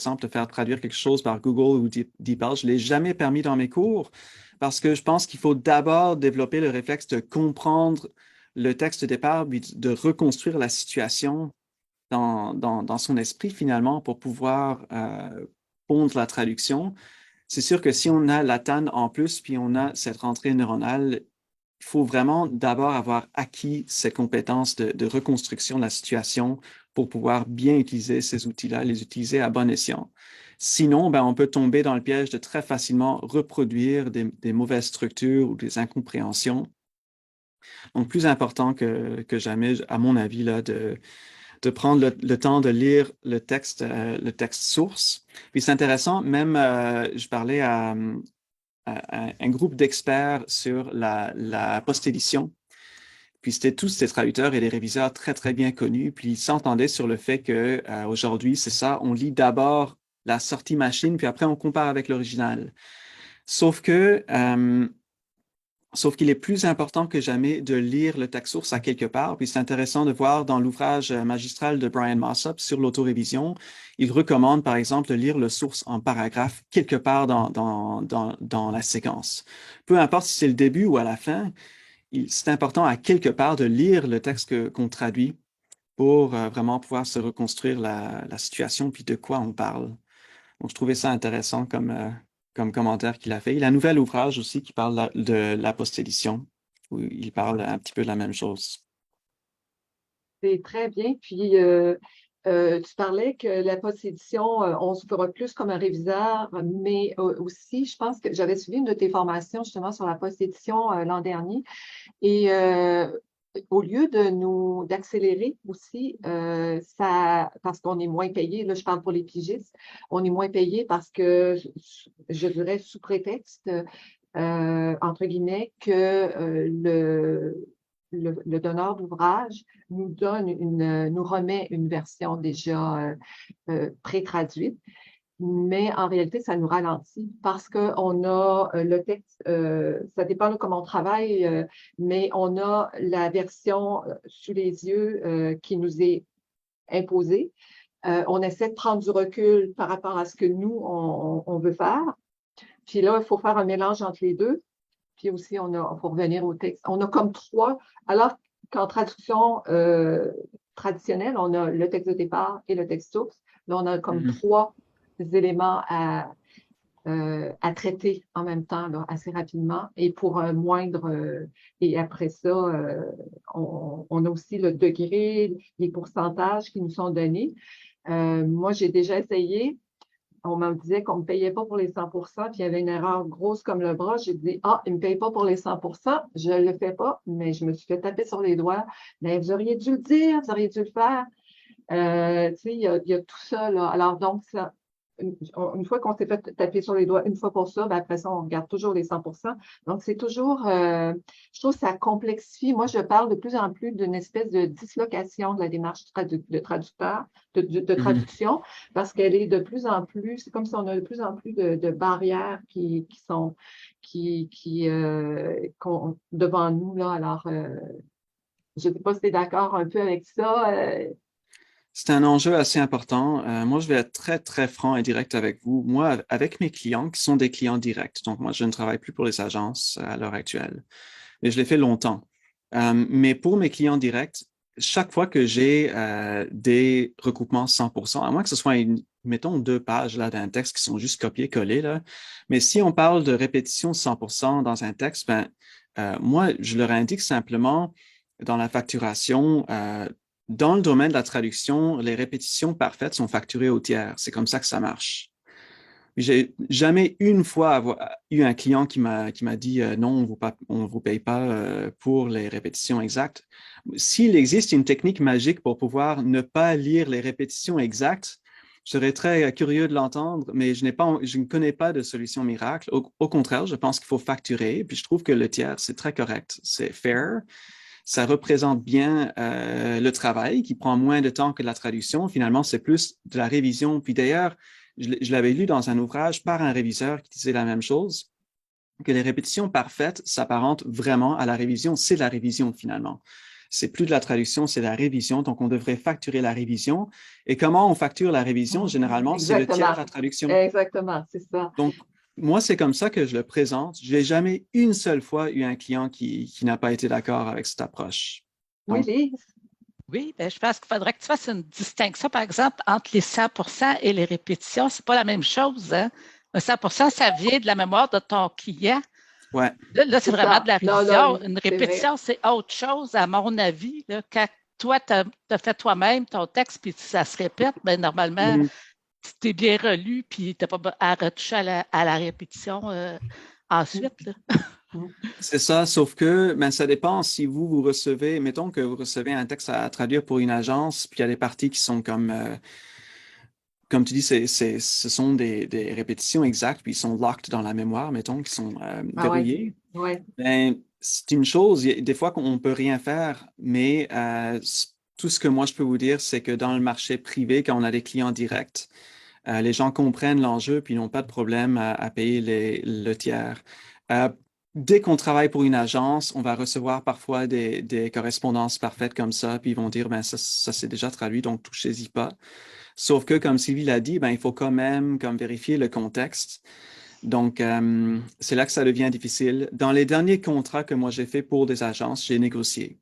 exemple, de faire traduire quelque chose par Google ou DeepL. Je ne l'ai jamais permis dans mes cours parce que je pense qu'il faut d'abord développer le réflexe de comprendre le texte de départ, puis de reconstruire la situation dans son esprit finalement pour pouvoir pondre la traduction. C'est sûr que si on a la TAN en plus, puis on a cette rentrée neuronale, il faut vraiment d'abord avoir acquis cette compétence de reconstruction de la situation pour pouvoir bien utiliser ces outils-là, les utiliser à bon escient. Sinon, ben, on peut tomber dans le piège de très facilement reproduire des mauvaises structures ou des incompréhensions. Donc, plus important que jamais, à mon avis, là, de prendre le temps de lire le texte source. Puis c'est intéressant, même je parlais à un groupe d'experts sur la post-édition. Puis c'était tous des traducteurs et des réviseurs très, très bien connus. Puis ils s'entendaient sur le fait que aujourd'hui, c'est ça, on lit d'abord la sortie machine, puis après on compare avec l'original. Sauf que Sauf qu'il est plus important que jamais de lire le texte source à quelque part. Puis c'est intéressant de voir dans l'ouvrage magistral de Brian Mossop sur l'autorévision, il recommande par exemple de lire le source en paragraphe quelque part dans la séquence. Peu importe si c'est le début ou à la fin, c'est important à quelque part de lire le texte qu'on traduit pour vraiment pouvoir se reconstruire la situation puis de quoi on parle. Donc, je trouvais ça intéressant comme commentaire qu'il a fait. Il a un nouvel ouvrage aussi qui parle de la post-édition, où il parle un petit peu de la même chose. C'est très bien. Puis, tu parlais que la post-édition, on se fera plus comme un réviseur, mais aussi, je pense que j'avais suivi une de tes formations justement sur la post-édition l'an dernier. Et au lieu d'accélérer aussi, parce qu'on est moins payé, là je parle pour les pigistes, on est moins payé parce que, je dirais sous prétexte, entre guillemets, que le donneur d'ouvrage nous remet une version déjà pré-traduite, mais en réalité, ça nous ralentit parce qu'on a le texte, ça dépend de comment on travaille, mais on a la version sous les yeux qui nous est imposée. On essaie de prendre du recul par rapport à ce que nous, on veut faire. Puis là, il faut faire un mélange entre les deux. Puis aussi, faut revenir au texte. On a comme trois, alors qu'en traduction traditionnelle, on a le texte de départ et le texte source. Là, on a comme Mhm. trois éléments à traiter en même temps, là, assez rapidement. Et pour un moindre, et après ça, on a aussi le degré, les pourcentages qui nous sont donnés. Moi, j'ai déjà essayé. On me disait qu'on ne me payait pas pour les 100%, puis il y avait une erreur grosse comme le bras. J'ai dit, ah, ils ne me payent pas pour les 100%, je ne le fais pas, mais je me suis fait taper sur les doigts. Mais vous auriez dû le dire, vous auriez dû le faire. Tu sais, il y a tout ça, là. Alors, donc, une fois qu'on s'est fait taper sur les doigts, une fois pour ça, ben après ça, on regarde toujours les 100%. Donc, c'est toujours, je trouve que ça complexifie. Moi, je parle de plus en plus d'une espèce de dislocation de la démarche de traducteur, de Mhm. traduction, parce qu'elle est de plus en plus, c'est comme si on a de plus en plus de barrières qui sont devant nous, là. Alors, je ne sais pas si tu es d'accord un peu avec ça. C'est un enjeu assez important. Moi, je vais être très, très franc et direct avec vous. Moi, avec mes clients qui sont des clients directs, donc moi, je ne travaille plus pour les agences à l'heure actuelle, mais je l'ai fait longtemps. Mais pour mes clients directs, chaque fois que j'ai des recoupements 100%, à moins que ce soit, mettons, 2 pages là, d'un texte qui sont juste copiés-collés, là, mais si on parle de répétition 100% dans un texte, ben, moi, je leur indique simplement dans la facturation, dans le domaine de la traduction, les répétitions parfaites sont facturées au tiers. C'est comme ça que ça marche. J'ai jamais une fois eu un client qui m'a dit non, on vous paye pas pour les répétitions exactes. S'il existe une technique magique pour pouvoir ne pas lire les répétitions exactes, je serais très curieux de l'entendre, mais je ne connais pas de solution miracle. Au contraire, je pense qu'il faut facturer. Puis je trouve que le tiers, c'est très correct, c'est fair. Ça représente bien le travail qui prend moins de temps que la traduction. Finalement, c'est plus de la révision. Puis d'ailleurs, je l'avais lu dans un ouvrage par un réviseur qui disait la même chose, que les répétitions parfaites s'apparentent vraiment à la révision. C'est la révision finalement. c'est plus de la traduction, c'est la révision. Donc, on devrait facturer la révision. Et comment on facture la révision? Généralement, c'est le tiers de Exactement. la traduction. Exactement, c'est ça. Donc, moi, c'est comme ça que je le présente. Je n'ai jamais une seule fois eu un client qui n'a pas été d'accord avec cette approche. Oui, Donc, Lise? Oui, ben, je pense qu'il faudrait que tu fasses une distinction, par exemple, entre les 100 et les répétitions. Ce n'est pas la même chose. Hein? Un 100 ça vient de la mémoire de ton client. ouais, Là, c'est C'est vraiment ça. de la Non, révision. non, Une c'est vrai. répétition, c'est autre chose, à mon avis. Là, quand toi, tu as fait toi-même ton texte, puis ça se répète, ben, normalement, mhm. tu t'es bien relu, puis tu n'as pas à retoucher à la répétition ensuite. Là. C'est ça, sauf que ben, ça dépend si vous recevez, mettons que vous recevez un texte à traduire pour une agence, puis il y a des parties qui sont comme tu dis, ce sont des répétitions exactes, puis ils sont locked dans la mémoire, mettons, qui sont Ah ouais, verrouillés. ouais. Ben, c'est une chose, il y a des fois qu'on ne peut rien faire, mais tout ce que moi je peux vous dire, c'est que dans le marché privé, quand on a des clients directs, les gens comprennent l'enjeu puis ils n'ont pas de problème à payer le tiers. Euh, Dès qu'on travaille pour une agence, on va recevoir parfois des correspondances parfaites comme ça, puis ils vont dire, ben ça c'est déjà traduit, donc touchez-y pas. Sauf que, comme Sylvie l'a dit, ben, il faut quand même comme vérifier le contexte. Donc, c'est là que ça devient difficile. Dans les derniers contrats que moi j'ai fait pour des agences, j'ai négocié.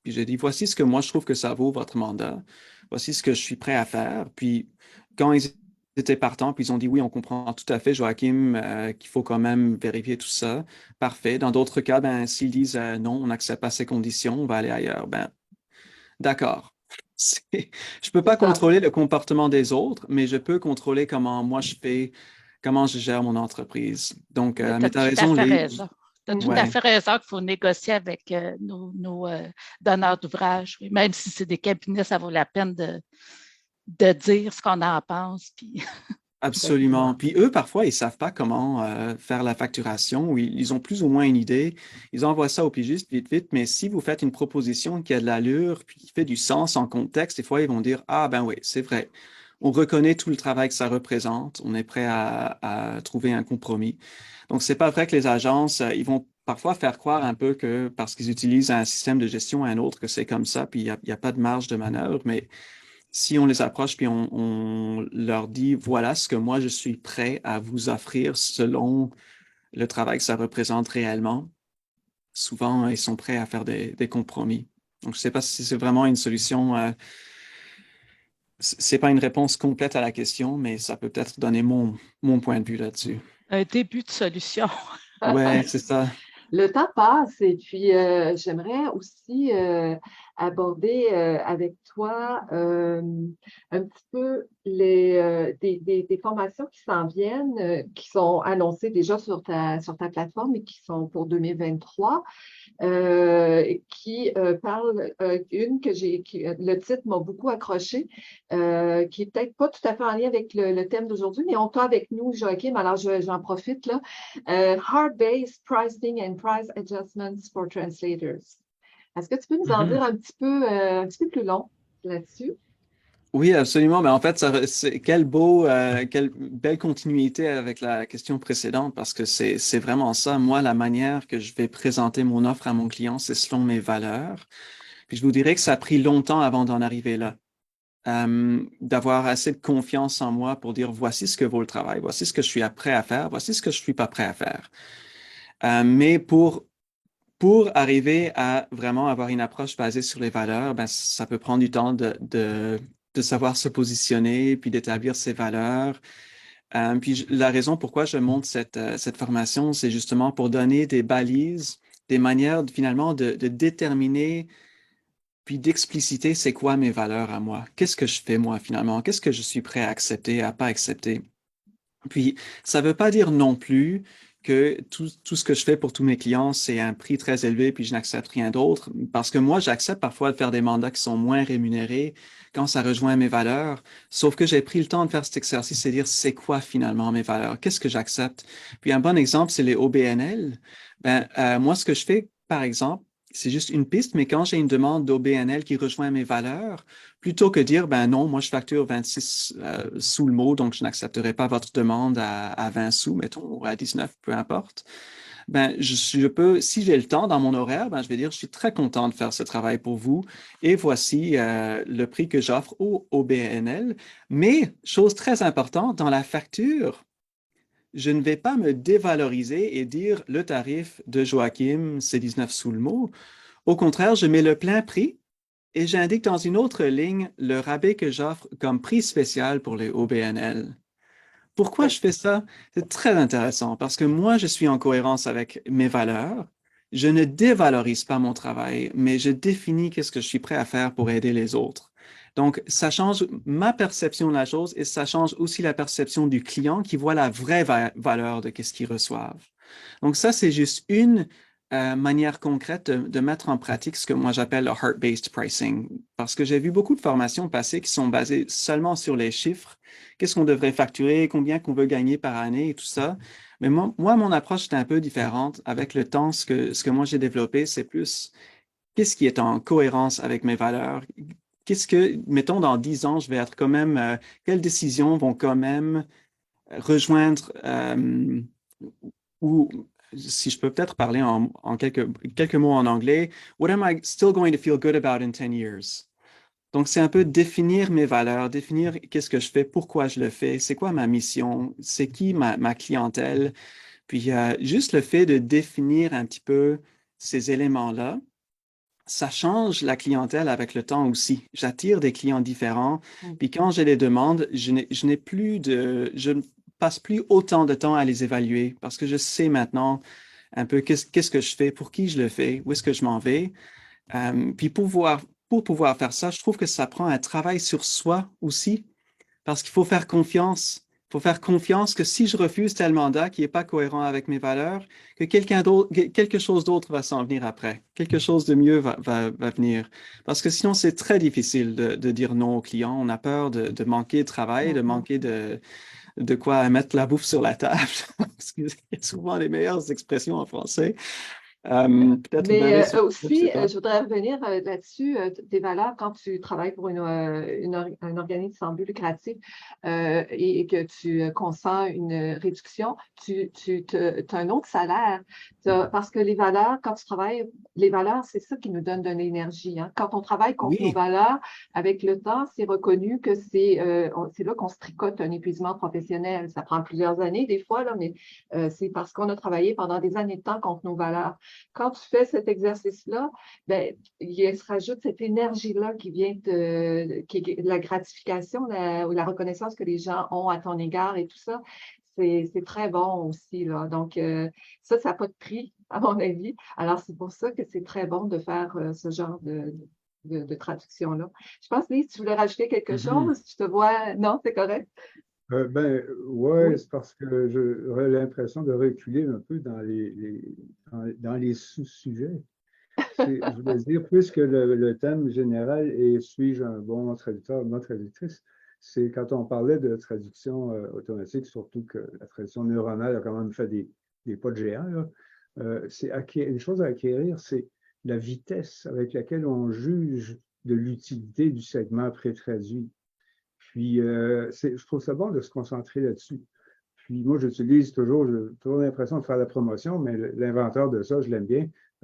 Puis j'ai dit, voici ce que moi je trouve que ça vaut votre mandat. Voici ce que je suis prêt à faire. Puis quand ils étaient partants, puis ils ont dit, oui, on comprend tout à fait, Joachim, qu'il faut quand même vérifier tout ça. Parfait. Dans d'autres cas, ben, s'ils disent, non, on n'accepte pas ces conditions, on va aller ailleurs. Ben, d'accord. Je peux C'est pas ça. contrôler le comportement des autres, mais je peux contrôler comment moi je fais, comment je gère mon entreprise. Donc, Mais tu mais as tu as tout à raison, fait Lise. raison. Tu as tout Mhm. à Ouais, fait raison qu'il faut négocier avec nos donneurs d'ouvrage. Oui. Même si c'est des cabinets, ça vaut la peine de dire ce qu'on en pense. Puis... absolument. Exactement. Puis eux, parfois, ils savent pas comment faire la facturation ou ils ont plus ou moins une idée. Ils envoient ça au pigiste vite, vite. Mais si vous faites une proposition qui a de l'allure, puis qui fait du sens en contexte, des fois, ils vont dire, ah ben oui, c'est vrai. On reconnaît tout le travail que ça représente. On est prêt à trouver un compromis. Donc, c'est pas vrai que les agences, ils vont parfois faire croire un peu que parce qu'ils utilisent un système de gestion à un autre, que c'est comme ça, puis il y a pas de marge de manœuvre. Mais si on les approche, puis on leur dit, voilà ce que moi, je suis prêt à vous offrir selon le travail que ça représente réellement, souvent, ils sont prêts à faire des compromis. Donc, je sais pas si c'est vraiment une solution. C'est pas une réponse complète à la question, mais ça peut peut-être donner mon point de vue là-dessus. Un début de solution. Ouais, c'est ça. Le temps passe et puis j'aimerais aussi aborder avec toi un petit peu des formations qui s'en viennent, qui sont annoncées déjà sur ta plateforme et qui sont pour 2023. Qui parle, une que le titre m'a beaucoup accroché, qui est peut-être pas tout à fait en lien avec le thème d'aujourd'hui, mais on t'a avec nous, Joachim, alors j'en profite là. Hard-based pricing and price adjustments for translators. Est-ce que tu peux nous en Mhm. dire un petit peu plus long là-dessus? Oui, absolument. Mais en fait, quelle belle continuité avec la question précédente, parce que c'est vraiment ça. Moi, la manière que je vais présenter mon offre à mon client, c'est selon mes valeurs. Puis je vous dirais que ça a pris longtemps avant d'en arriver là. D'avoir assez de confiance en moi pour dire voici ce que vaut le travail, voici ce que je suis prêt à faire, voici ce que je suis pas prêt à faire. Mais pour arriver à vraiment avoir une approche basée sur les valeurs, ben, ça peut prendre du temps de savoir se positionner, puis d'établir ses valeurs. La raison pourquoi je monte cette formation, c'est justement pour donner des balises, des manières finalement de déterminer, puis d'expliciter c'est quoi mes valeurs à moi. Qu'est-ce que je fais moi finalement? Qu'est-ce que je suis prêt à accepter, à pas accepter? Puis, ça ne veut pas dire non plus que tout ce que je fais pour tous mes clients, c'est un prix très élevé, puis je n'accepte rien d'autre. Parce que moi, j'accepte parfois de faire des mandats qui sont moins rémunérés quand ça rejoint mes valeurs. Sauf que j'ai pris le temps de faire cet exercice et dire, c'est quoi finalement mes valeurs? Qu'est-ce que j'accepte? Puis un bon exemple, c'est les OBNL. Moi, ce que je fais, par exemple, c'est juste une piste, mais quand j'ai une demande d'OBNL qui rejoint mes valeurs, plutôt que dire, ben non, moi je facture 26 sous le mot, donc je n'accepterai pas votre demande à 20 sous, mettons, ou à 19, peu importe. Ben, je peux, si j'ai le temps dans mon horaire, ben, je vais dire, je suis très content de faire ce travail pour vous. Et voici le prix que j'offre au OBNL. Mais, chose très importante, dans la facture, je ne vais pas me dévaloriser et dire le tarif de Joachim, c'est 19 sous le mot. Au contraire, je mets le plein prix et j'indique dans une autre ligne le rabais que j'offre comme prix spécial pour les OBNL. Pourquoi je fais ça? C'est très intéressant parce que moi, je suis en cohérence avec mes valeurs. Je ne dévalorise pas mon travail, mais je définis qu'est-ce que je suis prêt à faire pour aider les autres. Donc, ça change ma perception de la chose et ça change aussi la perception du client qui voit la vraie valeur de qu'est-ce qu'ils reçoivent. Donc, ça, c'est juste une manière concrète de mettre en pratique ce que moi j'appelle le heart-based pricing. Parce que j'ai vu beaucoup de formations passer qui sont basées seulement sur les chiffres. Qu'est-ce qu'on devrait facturer, combien qu'on veut gagner par année et tout ça. Mais moi mon approche est un peu différente. Avec le temps, ce que moi j'ai développé, c'est plus qu'est-ce qui est en cohérence avec mes valeurs. Qu'est-ce que, mettons, dans 10 ans, je vais être quand même, quelles décisions vont quand même rejoindre ou si je peux peut-être parler en quelques mots en anglais, what am I still going to feel good about in 10 years? Donc, c'est un peu définir mes valeurs, définir qu'est-ce que je fais, pourquoi je le fais, c'est quoi ma mission, c'est qui ma clientèle. Puis, juste le fait de définir un petit peu ces éléments-là, ça change la clientèle avec le temps aussi. J'attire des clients différents. Puis quand j'ai des demandes, je n'ai plus je ne passe plus autant de temps à les évaluer parce que je sais maintenant un peu qu'est-ce que je fais, pour qui je le fais, où est-ce que je m'en vais. Puis pour pouvoir faire ça, je trouve que ça prend un travail sur soi aussi parce qu'il faut faire confiance. Il faut faire confiance que si je refuse tel mandat qui n'est pas cohérent avec mes valeurs, que quelque chose d'autre va s'en venir après. Quelque chose de mieux va venir. Parce que sinon, c'est très difficile de dire non aux clients. On a peur de manquer de travail, de manquer de quoi mettre la bouffe sur la table. C'est souvent les meilleures expressions en français. Peut-être Mais je ne sais aussi, pas. je voudrais revenir là-dessus, tes valeurs quand tu travailles pour un organisme sans but lucratif et que tu consens une réduction, tu as un autre salaire. Parce que les valeurs, quand tu travailles, les valeurs, c'est ça qui nous donne de l'énergie. Hein. Quand on travaille contre nos Oui, valeurs, avec le temps, c'est reconnu que c'est là qu'on se tricote un épuisement professionnel. Ça prend plusieurs années des fois, là, mais c'est parce qu'on a travaillé pendant des années de temps contre nos valeurs. Quand tu fais cet exercice-là, ben, il se rajoute cette énergie-là qui vient qui est la gratification ou la reconnaissance que les gens ont à ton égard et tout ça. C'est très bon aussi, là. Donc, ça n'a pas de prix, à mon avis. Alors, c'est pour ça que c'est très bon de faire ce genre de traduction-là. Je pense, Lise, tu voulais rajouter quelque mhm. chose? Je te vois. Non, c'est correct? Ouais, Oui. c'est parce que j'aurais l'impression de reculer un peu dans les sous-sujets. Je voulais dire, puisque le thème général est suis-je un bon traducteur, une bonne traductrice, c'est quand on parlait de traduction automatique, surtout que la traduction neuronale a quand même fait des pas de géant, là. Une chose à acquérir, c'est la vitesse avec laquelle on juge de l'utilité du segment pré-traduit. Puis, je trouve ça bon de se concentrer là-dessus. Puis, moi, j'utilise toujours, j'ai toujours l'impression de faire la promotion, mais l'inventeur de ça, je l'aime bien.